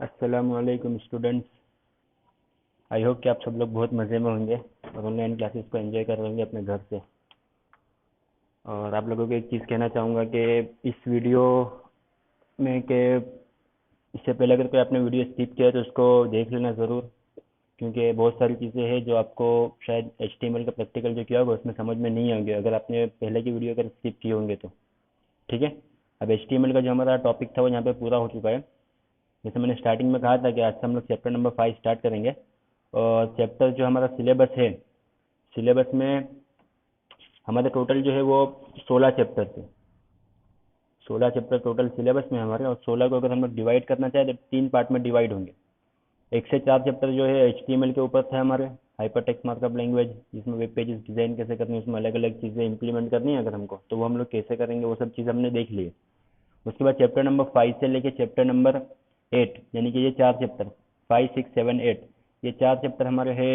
अस्सलामुअलैकुम students. I hope कि आप सब लोग बहुत मज़े में होंगे और ऑनलाइन क्लासेस को एंजॉय कर रहे होंगे अपने घर से। और आप लोगों को एक चीज़ कहना चाहूँगा कि इस वीडियो में कि इससे पहले अगर कोई आपने वीडियो स्किप किया है तो उसको देख लेना ज़रूर, क्योंकि बहुत सारी चीज़ें हैं जो आपको शायद HTML का प्रैक्टिकल जो किया होगा उसमें समझ में नहीं आएंगे अगर आपने पहले की वीडियो अगर स्किप किए होंगे तो। ठीक है, अब HTML का जो हमारा टॉपिक था वो यहाँ पे पूरा हो चुका है। जैसे मैंने स्टार्टिंग में कहा था कि आज से हम लोग चैप्टर नंबर 5 स्टार्ट करेंगे। और चैप्टर जो हमारा सिलेबस है, सिलेबस में हमारे टोटल जो है वो 16 चैप्टर थे। 16 चैप्टर टोटल सिलेबस में हमारे, और 16 को अगर हम लोग डिवाइड करना चाहें तो 3 पार्ट में डिवाइड होंगे। 1 से 4 चैप्टर जो है HTML के ऊपर थे हमारे, हाइपर टेक्स्ट मार्कअप लैंग्वेज, जिसमें वेब पेजेस डिज़ाइन कैसे करनी है, उसमें अलग अलग चीज़ें इंप्लीमेंट करनी है अगर हमको, तो वो हम लोग कैसे करेंगे वो सब चीज़ हमने देख ली है। उसके बाद चैप्टर नंबर 5 से लेके चैप्टर नंबर 8, यानी कि ये 4 चैप्टर 5, 6, 7, 8, ये 4 चैप्टर हमारे है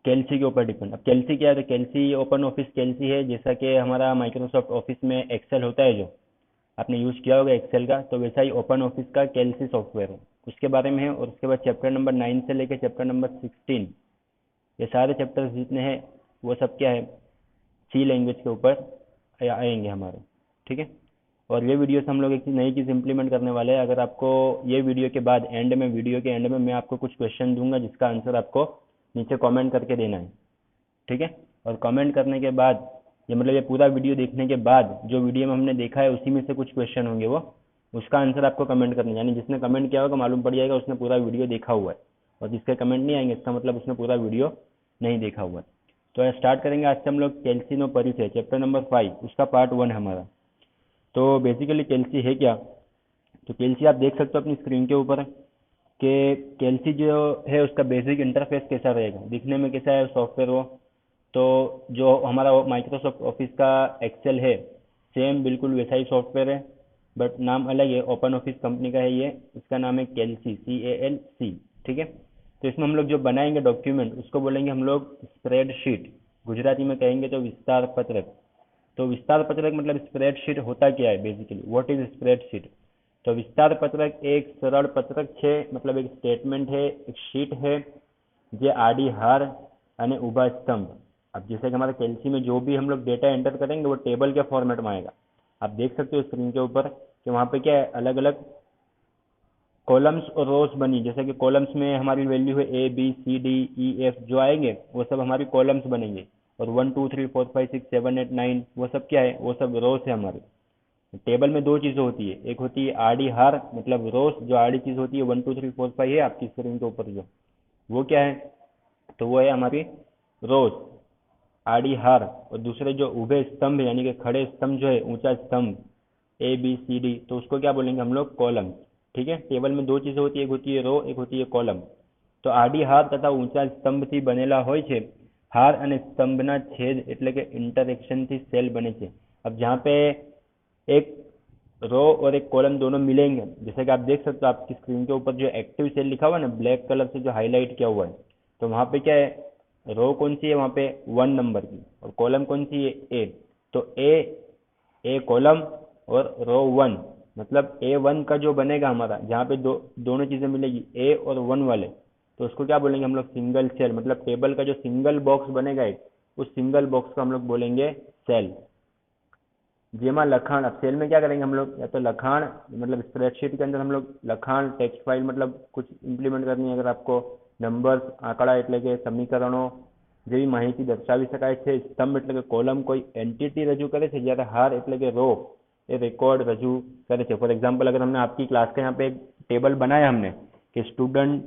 कैल्सी के ऊपर डिपेंड। अब कैल्सी क्या है, तो कैल्सी ओपन ऑफिस कैल्सी है, जैसा कि हमारा माइक्रोसॉफ्ट ऑफिस में एक्सेल होता है, जो आपने यूज़ किया होगा एक्सेल का, तो वैसा ही ओपन ऑफिस का कैल्सी सॉफ्टवेयर है, उसके बारे में है। और उसके बाद चैप्टर नंबर 9 से लेकर चैप्टर नंबर 16, ये सारे चैप्टर्स जितने हैं वो सब क्या है, सी लैंग्वेज के ऊपर आएंगे हमारे। ठीक है, और ये वीडियो से हम लोग एक नई चीज़ इंप्लीमेंट करने वाले हैं। अगर आपको ये वीडियो के बाद वीडियो के एंड में मैं आपको कुछ क्वेश्चन दूंगा जिसका आंसर आपको नीचे कमेंट करके देना है। ठीक है, और कमेंट करने के बाद ये मतलब ये पूरा वीडियो देखने के बाद जो वीडियो में हमने देखा है उसी में से कुछ क्वेश्चन होंगे, वो उसका आंसर आपको कमेंट करना है। यानी जिसने कमेंट किया होगा मालूम पड़ जाएगा उसने पूरा वीडियो देखा हुआ है, और जिसके कमेंट नहीं आएंगे इसका मतलब उसने पूरा वीडियो नहीं देखा हुआ है। तो स्टार्ट करेंगे आज से हम लोग कैल्सी परिचय, चैप्टर नंबर 5, उसका पार्ट 1 हमारा। तो बेसिकली कैल्सी है क्या, तो कैल्सी आप देख सकते हो अपनी स्क्रीन के ऊपर कि कैल्सी जो है उसका बेसिक इंटरफेस कैसा रहेगा, दिखने में कैसा है सॉफ्टवेयर वो। तो जो हमारा माइक्रोसॉफ्ट ऑफिस का एक्सेल है, सेम बिल्कुल वैसा ही सॉफ्टवेयर है, बट नाम अलग है। ओपन ऑफिस कंपनी का है ये, इसका नाम है कैल्सी, CALC। ठीक है, तो इसमें हम लोग जो बनाएंगे डॉक्यूमेंट उसको बोलेंगे हम लोग स्प्रेडशीट, गुजराती में कहेंगे तो विस्तार पत्रक। तो विस्तार पत्रक मतलब स्प्रेडशीट होता क्या है, बेसिकली व्हाट इज स्प्रेडशीट। तो विस्तार पत्रक एक सरल पत्रक છે, मतलब एक स्टेटमेंट है, एक शीट है જે આડી હાર અને ઊભા स्तंभ। अब जैसे कि हमारा कैल्सी में जो भी हम लोग डेटा एंटर करेंगे वो टेबल के फॉर्मेट में आएगा। आप देख सकते हो स्क्रीन के ऊपर कि वहाँ पे क्या है, अलग अलग कॉलम्स और रोज बनी। जैसे कि कॉलम्स में हमारी वैल्यू है ABCDEF, जो आएंगे वो सब हमारी कॉलम्स बनेंगे। और 1 2 3 4 5 6 7 8 9 वो सब क्या है, वो सब रोज है हमारे। टेबल में दो चीज़ें होती है, एक होती है आड़ी हार मतलब रोज, जो आड़ी चीज़ होती है 1 2 3 4 5 है आपकी स्क्रीन के ऊपर जो, वो क्या है, तो वो है हमारी रोज, आड़ी हार। और दूसरे जो उभे स्तंभ यानी कि खड़े स्तंभ जो है, ऊंचा स्तंभ ABCD, तो उसको क्या बोलेंगे हम लोग, कॉलम। ठीक है, टेबल में दो चीज़ें होती है, एक होती है रो, एक होती है कॉलम। તો આડી હાર તથા ઊંચા સ્તંભથી બનેલા હોય છે। હાર અને સ્તંભના છેદ એટલે કે ઇન્ટરેક્શનથી સેલ બને છે। अब जहाँ पे एक रो और एक कॉलम दोनों मिलेंगे, जैसे कि आप देख सकते हो आपकी स्क्रीन के ऊपर जो एक्टिव सेल लिखा हुआ है ना, ब्लैक कलर से जो हाईलाइट किया हुआ है, तो वहाँ पे क्या है, रो कौन सी है वहाँ पे 1 नंबर की, और कॉलम कौन सी है ए। तो ए कॉलम और रो 1, मतलब A1 का जो बनेगा हमारा, जहाँ पे दोनों चीज़ें मिलेगी ए और 1 वाले, तो उसको क्या बोलेंगे हम लोग, सिंगल सेल। मतलब टेबल का जो सिंगल बॉक्स बनेगा एक, उस सिंगल बॉक्स को हम लोग बोलेंगे सेल। जेमा लखाण, अब सेल में क्या करेंगे हम लोग, या तो लखाण मतलब स्प्रेडशीट के अंदर हम लोग लखाण टेक्स्ट फाइल मतलब कुछ इम्प्लीमेंट करनी है, अगर आपको नंबर्स आंकड़ा એટલે કે સમીકરણો જેવી માહિતી દર્શાવી શકાય છે। સ્તંભ એટલે કે કોલમ કોઈ એન્ટિટી રજૂ કરે છે, જ્યારે હાર એટલે કે રો એ રેકોર્ડ રજૂ करे છે। फॉर एग्जांपल अगर हमने आपकी क्लास का यहाँ पे एक टेबल बनाया हमने कि स्टूडेंट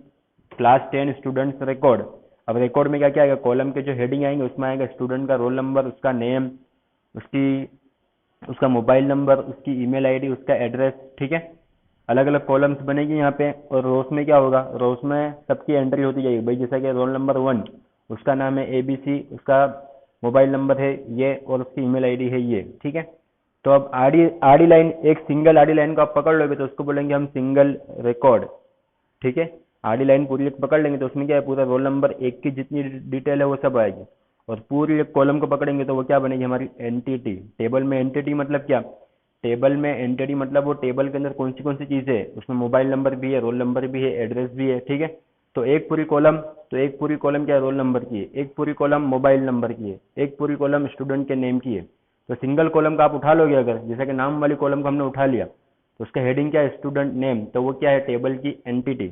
क्लास 10 स्टूडेंट्स रिकॉर्ड। अब रिकॉर्ड में क्या क्या आएगा, कॉलम के जो हेडिंग आएंगे उसमें आएगा स्टूडेंट का रोल नंबर, उसका नेम, उसकी उसका मोबाइल नंबर, उसकी ईमेल आईडी, उसका एड्रेस। ठीक है, अलग अलग कॉलम्स बनेगी यहाँ पे। और रोज में क्या होगा, रोज में सबकी एंट्री होती जाएगी भाई, जैसा कि रोल नंबर 1, उसका नाम है ABC, उसका मोबाइल नंबर है ये, और उसकी ईमेल आईडी है ये। ठीक है, तो अब आड़ी आड़ी लाइन, एक सिंगल आड़ी लाइन को आप पकड़ लोगे तो उसको बोलेंगे हम सिंगल रिकॉर्ड। ठीक है, आड़ी लाइन पूरी एक पकड़ लेंगे तो उसमें क्या है, पूरा रोल नंबर एक की जितनी डिटेल है वो सब आएगी। और पूरी एक कॉलम को पकड़ेंगे तो वो क्या बनेगी, हमारी एंटिटी। टेबल में एंटिटी मतलब क्या, टेबल में एंटिटी मतलब वो टेबल के अंदर कौन सी चीज़ें है, उसमें मोबाइल नंबर भी है, रोल नंबर भी है, एड्रेस भी है, ठीक है। तो एक पूरी कॉलम, क्या है, रोल नंबर की है, एक पूरी कॉलम मोबाइल नंबर की है, एक पूरी कॉलम स्टूडेंट के नेम की है। तो सिंगल कॉलम का आप उठा लोगे, अगर जैसे कि नाम वाली कॉलम को हमने उठा लिया तो उसका हेडिंग क्या है, स्टूडेंट नेम, तो वो क्या है, टेबल की एंटिटी,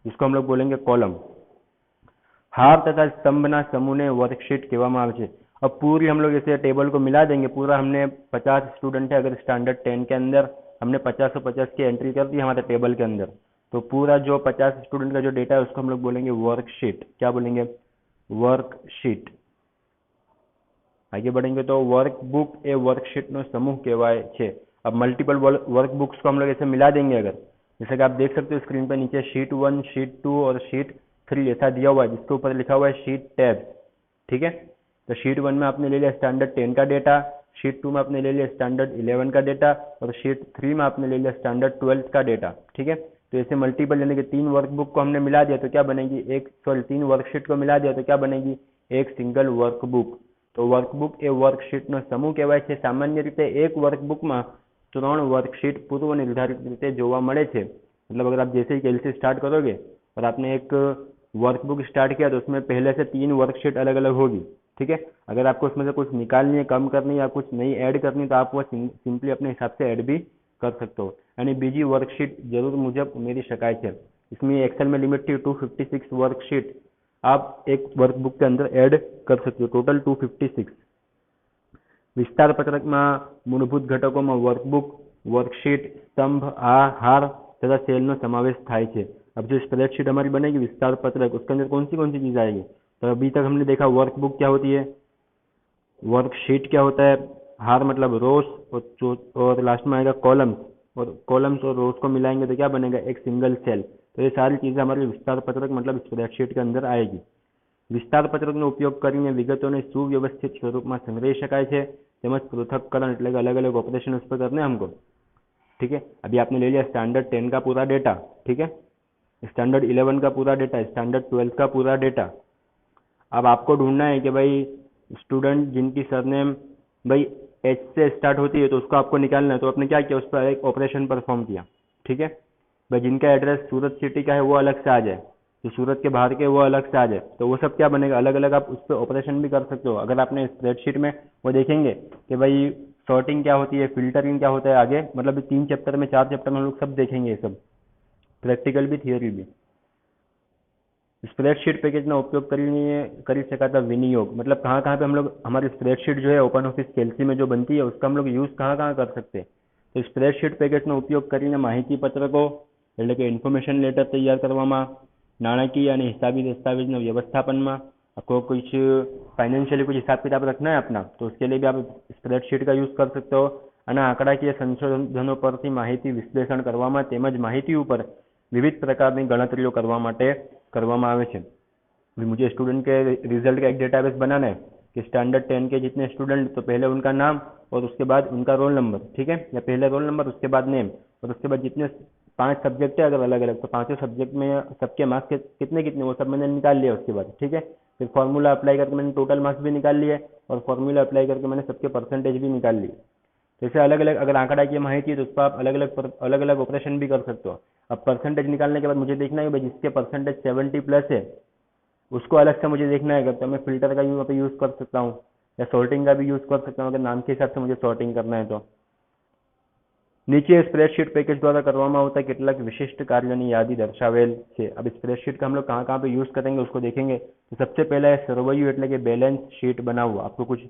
जिसको हम लोग बोलेंगे कॉलम। हार तथा स्तंभना समूहने वर्कशीट કહેવામાં આવે છે। अब पूरी हम लोग इसे टेबल को मिला देंगे, पूरा हमने 50 स्टूडेंट है, अगर स्टैंडर्ड 10 के अंदर हमने 50 और 50 की एंट्री कर दी हमारे टेबल के अंदर, तो पूरा जो 50 स्टूडेंट का जो डेटा है उसको हम लोग बोलेंगे वर्कशीट। क्या बोलेंगे, वर्कशीट। आगे बढ़ेंगे तो वर्कबुक ए वर्कशीटનો समूह કહેવાય છે। अब मल्टीपल वर्कबुक्स को हम लोग ऐसे मिला देंगे, अगर जैसे कि आप देख सकते हो स्क्रीन पर नीचे शीट 1, शीट 2 और शीट 3 ऐसा दिया हुआ है, जिसके ऊपर लिखा हुआ है शीट टैब, ठीक है। तो शीट 1 में आपने ले लिया स्टैंडर्ड 10 का डेटा, शीट 2 में आपने ले लिया स्टैंडर्ड 11 का डेटा, और शीट 3 में आपने ले लिया स्टैंडर्ड 12 का डेटा, ठीक है। तो ऐसे मल्टीपल यानी कि 3 वर्कबुक को हमने मिला दिया तो क्या बनेगी, 3 वर्कशीट को मिला दिया तो क्या बनेगी, एक सिंगल वर्कबुक। तो वर्कबुक એ વર્કશીટનો સમૂહ કહેવાય છે। સામાન્ય રીતે એક વર્કબુકમાં 3 વર્કशीट पूर्व निर्धारित રીતે જોવા મળે છે। मतलब अगर आप जैसे ही कैलसी स्टार्ट करोगे और आपने एक वर्कबुक स्टार्ट किया तो उसमें पहले से 3 वर्कशीट अलग अलग होगी, ठीक है। अगर आपको उसमें से कुछ निकालनी है, कम करनी है या कुछ नई ऐड करनी है तो आप वो सिंपली अपने हिसाब से ऐड भी कर सकते हो। यानी बीजी वर्कशीट जरूर मुजब उमेरी शकाय છે। इसमें एक्सेल में लिमिट थी 256 वर्कशीट, आप एक वर्कबुक के अंदर ऐड कर सकते हो, टोटल 256। विस्तार पत्रक में मूलभूत घटकों में वर्कबुक, वर्कशीट, स्तंभ, हार तथा सेल नो समावेश थाय छे। अब जो स्प्रेडशीट हमारी बनेगी विस्तार पत्रक, उसके अंदर कौन सी चीज आएगी, तो अभी तक हमने देखा वर्कबुक क्या होती है, वर्कशीट क्या होता है, हार मतलब रोज, और लास्ट में आएगा कॉलम्स, और कॉलम्स और रोज को मिलाएंगे तो क्या बनेगा, एक सिंगल सेल। तो ये सारी चीजें हमारी विस्तार पत्रक मतलब स्प्रेडशीट के अंदर आएगी। विस्तार पत्रकનો ઉપયોગ કરીને વિગતોને સુવ્યવસ્થિત સ્વરૂપમાં સંગ્રહી શકાય છે, તેમજ પૃથક્કરણ એટલે કે अलग अलग ऑपरेशन उस पर करने हमको, ठीक है। अभी आपने ले लिया स्टैंडर्ड 10 का पूरा डेटा, ठीक है, स्टैंडर्ड 11 का पूरा डेटा, स्टैंडर्ड 12 का पूरा डेटा। अब आपको ढूंढना है कि भाई स्टूडेंट जिनकी सरनेम भाई एच से स्टार्ट होती है तो उसको आपको निकालना है, तो आपने क्या किया, उस पर एक ऑपरेशन परफॉर्म किया, ठीक है। भाई जिनका एड्रेस सूरत सिटी का है वो अलग से आ जाए, जो सूरत के बाहर के वो अलग से आ जाए, तो वो सब क्या बनेगा, अलग अलग आप उस पर ऑपरेशन भी कर सकते हो। अगर आपने स्प्रेडशीट में वो देखेंगे कि भाई सॉर्टिंग क्या होती है, फिल्टरिंग क्या होता है, आगे मतलब 3 चैप्टर में 4 चैप्टर में हम लोग सब देखेंगे, ये सब प्रैक्टिकल भी थियोरी भी। स्प्रेडशीट पैकेजનો ઉપયોગ કરીને કરી શકાતા विनियोग, मतलब कहाँ कहाँ पे हम लोग हमारी स्प्रेडशीट जो है ओपन ऑफिस कैल्सी में जो बनती है उसका हम लोग यूज़ कहाँ कहाँ कर सकते हैं। तो स्प्रेडशीट પેકેજનો ઉપયોગ કરીને માહિતી પત્રકો એટલે કે ઇન્ફોર્મેશન લેટર તૈયાર કરવામાં, नाણાકીय અને हिसाबी दस्तावेजના व्यवस्थापનમાં, आपको कुछ फाइनेंशियली कुछ हिसाब किताब रखना है अपना, तो उसके लिए भी आप स्प्रेडशीट का यूज़ कर सकते हो। અને આંકડાકીય સંશોધનો પરથી માહિતી વિશ્લેષણ કરવામાં તેમજ માહિતી ઉપર विविध प्रकारની ગણતરીઓ કરવા માટે કરવામાં આવે છે। मुझे स्टूडेंट के रिजल्ट का एक डेटाबेस बनाना है कि स्टैंडर्ड 10 के जितने स्टूडेंट, तो पहले उनका नाम और उसके बाद उनका रोल नंबर, ठीक है, या पहले रोल नंबर उसके बाद नेम, और उसके बाद जितने 5 सब्जेक्ट है अगर अलग अलग, तो 5 सब्जेक्ट में सबके मार्क्स कितने कितने वो सब मैंने निकाल लिया उसके बाद, ठीक है। फिर फॉर्मूला अप्लाई करके मैंने टोटल मार्क्स भी निकाल लिए और फॉर्मूला अप्लाई करके मैंने सबके परसेंटेज भी निकाल लिए। जैसे अलग अलग अगर आंकड़ा की माहिती है तो उस पर आप अलग अलग ऑपरेशन भी कर सकते हो। अब परसेंटेज निकालने के बाद मुझे देखना है भाई जिसके परसेंटेज 70+ है उसको अलग से मुझे देखना है, तो मैं फिल्टर का यहाँ पे यूज़ कर सकता हूँ या सॉर्टिंग का भी यूज़ कर सकता हूँ, अगर नाम के हिसाब से मुझे सॉर्टिंग करना है तो। नीचे स्प्रेडशीट पैकेज द्वारा કરવામાં આવતા કેટલાક विशिष्ट કાર્યોની यादी दर्शावेल છે। अब स्प्रेडशीट का हम लोग कहाँ कहाँ पे यूज़ करेंगे उसको देखेंगे। तो सबसे पहला है सरवैयू એટલે કે बैलेंस शीट बनाओ। आपको कुछ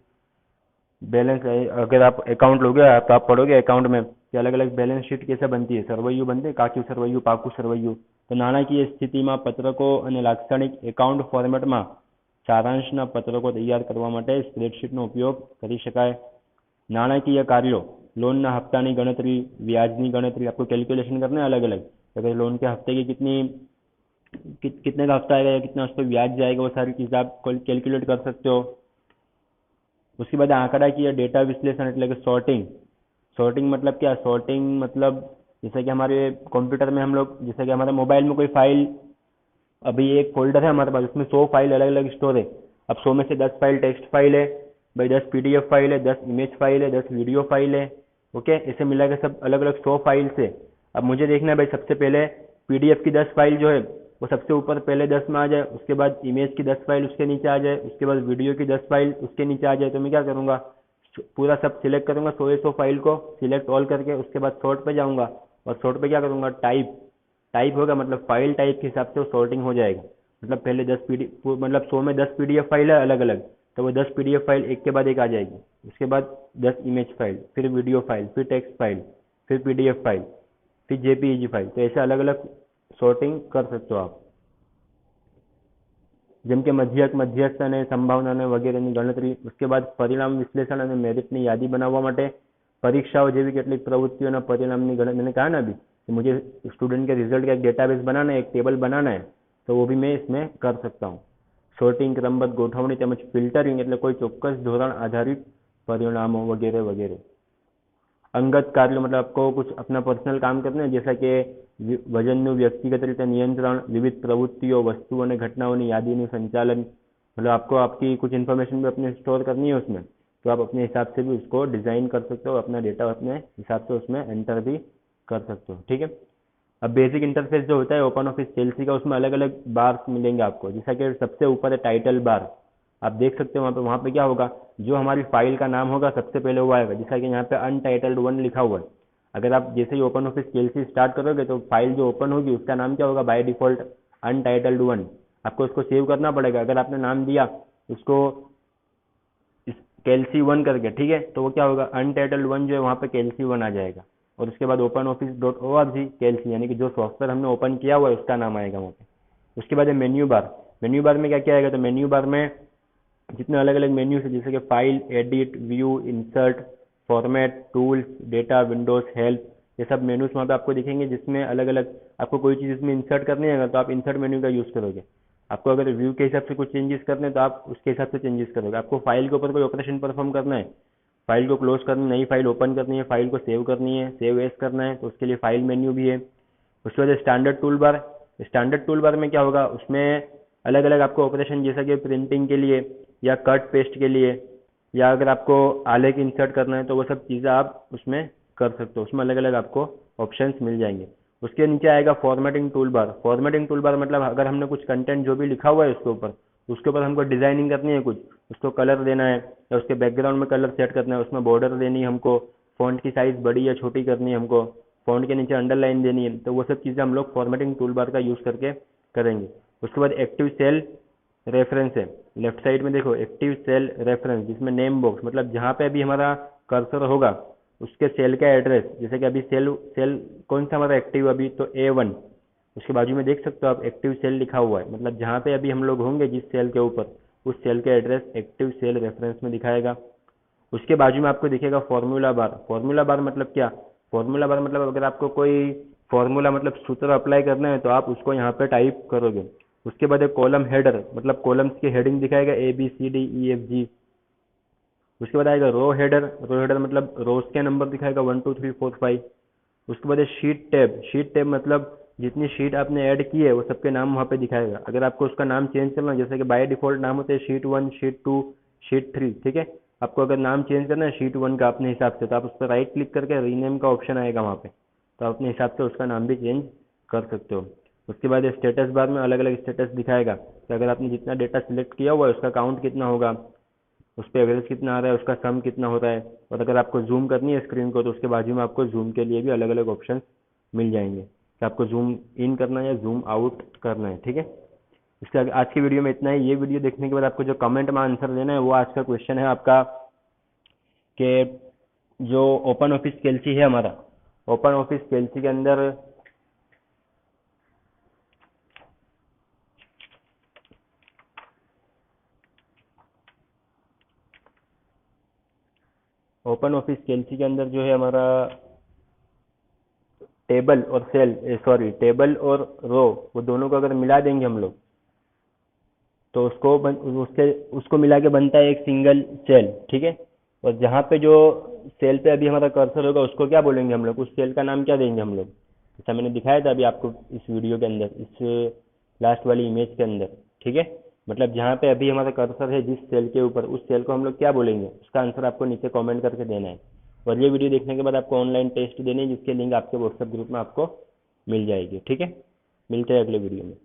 बैलेंस, अगर आप अकाउंट लोगे तो आप पढ़ोगे अकाउंट में कि अलग अलग बैलेंस शीट कैसे बनती है, सरवैयू बनते हैं, काक्यू सरवैयू, पाकू सरवैयू। तो નાણાકીય સ્થિતિમાં પત્રકો અને લાક્ષણિક એકાઉન્ટ ફોર્મેટમાં સારાંશના પત્રકો તૈયાર કરવા માટે સ્પ્રેડશીટનો ઉપયોગ કરી શકાય। નાણાકીય કાર્યો, लोन ना हफ्तानी गणतरी, ब्याजनी गणतरी, आपको कैलकुलेशन करना है अलग अलग, अगर लोन के हफ्ते की कितने का हफ्ता आएगा या कितना उस पर ब्याज जाएगा, वो सारी चीज़ें आप कैलकुलेट कर सकते हो। उसके बाद आंकड़ा की डेटा विश्लेषण એટલે કે सॉर्टिंग मतलब क्या, सॉर्टिंग मतलब जैसे कि हमारे कंप्यूटर में हम लोग, जैसे कि हमारे मोबाइल में कोई फाइल, अभी एक फोल्डर है हमारे पास उसमें 100 फाइल अलग अलग स्टोर है। अब 100 में से 10 फाइल टेक्स्ट फाइल है भाई, 10 PDF फाइल है, 10 इमेज फाइल है, 10 वीडियो फाइल है, ओके, इसे मिला के सब अलग अलग 100 फाइल से। अब मुझे देखना है भाई, सबसे पहले पीडीएफ की 10 फाइल जो है वो सबसे ऊपर पहले 10 में आ जाए, उसके बाद इमेज की 10 फाइल उसके नीचे आ जाए, उसके बाद वीडियो की 10 फाइल उसके नीचे आ जाए। तो मैं क्या करूँगा, पूरा सब सिलेक्ट करूँगा, 100 फाइल को सिलेक्ट ऑल करके, उसके बाद सॉर्ट पे जाऊँगा और सॉर्ट पे क्या करूँगा, टाइप। टाइप होगा मतलब फाइल टाइप के हिसाब से वो सॉर्टिंग हो जाएगा। मतलब पहले 10 पीडी मतलब 100 में 10 पीडीएफ फाइल है अलग अलग, तो वो 10 पीडीएफ फाइल एक के बाद एक आ जाएगी। उसके बाद 10 इमेज फाइल, फिर वीडियो फाइल, फिर टेक्स्ट फाइल, फिर पीडीएफ फाइल, फिर जेपीईजी फाइल। तो ऐसे अलग अलग सॉर्टिंग कर सकते हो आप। જેમ કે મધ્યસ્થ અને સંભાવના વગેરેની ગણતરી, उसके बाद પરિણામ વિશ્લેષણ અને મેરિટની યાદી બનાવવા માટે परीक्षाओं જેવી કેટલીક પ્રવૃત્તિઓના પરિણામની ગણતરી। मैंने कहा ना अभी कि मुझे स्टूडेंट के रिजल्ट का एक डेटाबेस बनाना है, एक टेबल बनाना है, तो वो भी मैं इसमें कर सकता हूँ। सॉर्टिंग, क्रमबद्ध गोठवणी તેમજ ફિલ્ટરિંગ એટલે કોઈ ચોક્કસ ધોરણ આધારિત પરિણામો वगैरह वगैरह। अंगत कार्य मतलब आपको कुछ अपना पर्सनल काम करना है, जैसा कि વજનનું વ્યક્તિગત રીતે નિયંત્રણ, વિવિધ પ્રવૃત્તિઓ, वस्तुओं અને ઘટનાઓની યાદીનું संचालन। मतलब आपको आपकी कुछ इन्फॉर्मेशन भी अपने स्टोर करनी है उसमें, तो आप अपने हिसाब से भी उसको डिजाइन कर सकते हो, अपना डेटा अपने हिसाब से उसमें एंटर भी कर सकते हो। ठीक है। अब बेसिक इंटरफेस जो होता है ओपन ऑफिस कैल्सी का, उसमें अलग अलग बार्स मिलेंगे आपको। जैसा कि सबसे ऊपर है टाइटल बार, आप देख सकते हो वहाँ पे क्या होगा, जो हमारी फाइल का नाम होगा सबसे पहले वो आएगा। जैसा कि यहाँ पे अनटाइटल्ड 1 लिखा हुआ है, अगर आप जैसे ही ओपन ऑफिस कैल्सी स्टार्ट करोगे तो फाइल जो ओपन होगी उसका नाम क्या होगा, बाय डिफॉल्ट अनटाइटल्ड 1। आपको उसको सेव करना पड़ेगा। अगर आपने नाम दिया उसको कैल्सी 1 करके, ठीक है, तो वो क्या होगा, अनटाइटल्ड 1 जो है वहाँ पे कैल्सी 1 आ जाएगा। और उसके बाद ओपन ऑफिस .org कैल्सी, यानी कि जो सॉफ्टवेयर हमने ओपन किया हुआ है उसका नाम आएगा वहाँ पे। उसके बाद है मेन्यू बार। मेन्यू बार में क्या क्या आएगा, तो मेन्यू बार में जितने अलग अलग मेन्यूज है, जैसे कि file, edit, view, insert, format, tools, data, Windows, help, ये सब मेन्यूज वहाँ पे आपको दिखेंगे, जिसमें अलग अलग आपको कोई चीज़ इसमें इंसर्ट करनी है तो आप इंसर्ट मेन्यू का यूज़ करोगे। आपको अगर व्यू के हिसाब से कुछ चेंजेस करने हैं तो आप उसके हिसाब से चेंजेस करोगे। आपको फाइल के ऊपर कोई ऑपरेशन परफॉर्म करना है, फाइल को क्लोज करना, नई फाइल ओपन करनी है, फाइल को सेव करनी है, सेव एज करना है, तो उसके लिए फाइल मेन्यू भी है। उसके बाद standard tool bar. Standard tool bar में क्या होगा, उसमें अलग अलग आपको ऑपरेशन, जैसा कि प्रिंटिंग के लिए या कट पेस्ट के लिए, या अगर आपको आलेख इंसर्ट करना है तो वो सब चीज़ें आप उसमें कर सकते हो। उसमें अलग अलग आपको ऑप्शंस मिल जाएंगे। उसके नीचे आएगा formatting tool bar. Formatting tool bar मतलब अगर हमने कुछ कंटेंट जो भी लिखा हुआ है उसके ऊपर हमको डिजाइनिंग करनी है, कुछ उसको कलर देना है, या उसके बैकग्राउंड में कलर सेट करना है, उसमें बॉर्डर देनी है हमको, फॉन्ट की साइज बड़ी या छोटी करनी है हमको, फॉन्ट के नीचे अंडरलाइन देनी है, तो वो सब चीज़ें हम लोग फॉर्मेटिंग टूल बार का यूज़ करके करेंगे। उसके बाद एक्टिव सेल रेफरेंस है, लेफ्ट साइड में देखो एक्टिव सेल रेफरेंस, जिसमें नेम बॉक्स मतलब जहाँ पे अभी हमारा कर्सर होगा उसके सेल का एड्रेस, जैसे कि अभी सेल सेल कौन सा हमारा एक्टिव अभी, तो A1, उसके बाजू में देख सकते हो आप एक्टिव सेल लिखा हुआ है, मतलब जहाँ पे अभी हम लोग होंगे जिस सेल के ऊपर, उस सेल का एड्रेस एक्टिव सेल रेफरेंस में दिखाएगा। उसके बाजू में आपको दिखेगा फॉर्मूला बार। फॉर्मूला बार मतलब क्या, फॉर्मूला बार मतलब अगर आपको कोई फॉर्मूला मतलब सूत्र अप्लाई करना है तो आप उसको यहाँ पे टाइप करोगे। उसके बाद एक कॉलम हेडर, मतलब कॉलम्स की हेडिंग दिखाएगा ABCDEFG। उसके बाद आएगा रो हेडर। रो हेडर मतलब रोज के नंबर दिखाएगा 1 2 3 4 5। उसके बाद है शीट टैब। शीट टैब मतलब जितनी शीट आपने ऐड की है वो सबके नाम वहाँ पे दिखाएगा। अगर आपको उसका नाम चेंज करना है, जैसे कि बाय डिफॉल्ट नाम होते हैं शीट 1, शीट 2, शीट 3, ठीक है, आपको अगर नाम चेंज करना है शीट 1 का अपने हिसाब से, तो आप उस पर राइट क्लिक करके रीनेम का ऑप्शन आएगा वहाँ पे, तो आप अपने हिसाब से उसका नाम भी चेंज कर सकते हो। उसके बाद स्टेटस बार में अलग अलग स्टेटस दिखाएगा कि अगर आपने जितना डेटा सिलेक्ट किया हुआ है उसका काउंट कितना होगा, उस पर एवरेज कितना आ रहा है, उसका सम कितना हो रहा है। और अगर आपको जूम करनी है स्क्रीन को तो उसके बाजू में आपको जूम के लिए भी अलग अलग ऑप्शन मिल जाएंगे कि आपको जूम इन करना है या जूम आउट करना है। ठीक है। इसके आगे आज की वीडियो में इतना ही। ये वीडियो देखने के बाद आपको जो कमेंट में आंसर देना है वो आज का क्वेश्चन है आपका, कि जो ओपन ऑफिस कैल्सी है हमारा, ओपन ऑफिस कैल्सी के अंदर ओपन ऑफिस कैल्सी के अंदर जो है हमारा टेबल और टेबल और रो, वो दोनों को अगर मिला देंगे हम लोग तो उसको मिला के बनता है एक सिंगल सेल। ठीक है। और जहाँ पे जो सेल पे अभी हमारा कर्सर होगा उसको क्या बोलेंगे हम लोग, उस सेल का नाम क्या देंगे हम लोग, जैसा मैंने दिखाया था अभी आपको इस वीडियो के अंदर, इस लास्ट वाली इमेज के अंदर। ठीक है। मतलब जहाँ पे अभी हमारा कर्सर है जिस सेल के ऊपर, उस सेल को हम लोग क्या बोलेंगे, उसका आंसर आपको नीचे कमेंट करके देना है। और ये वीडियो देखने के बाद आपको ऑनलाइन टेस्ट देनी है, जिसके लिंक आपके व्हाट्सएप ग्रुप में आपको मिल जाएगी। ठीक है, मिलते हैं अगले वीडियो में।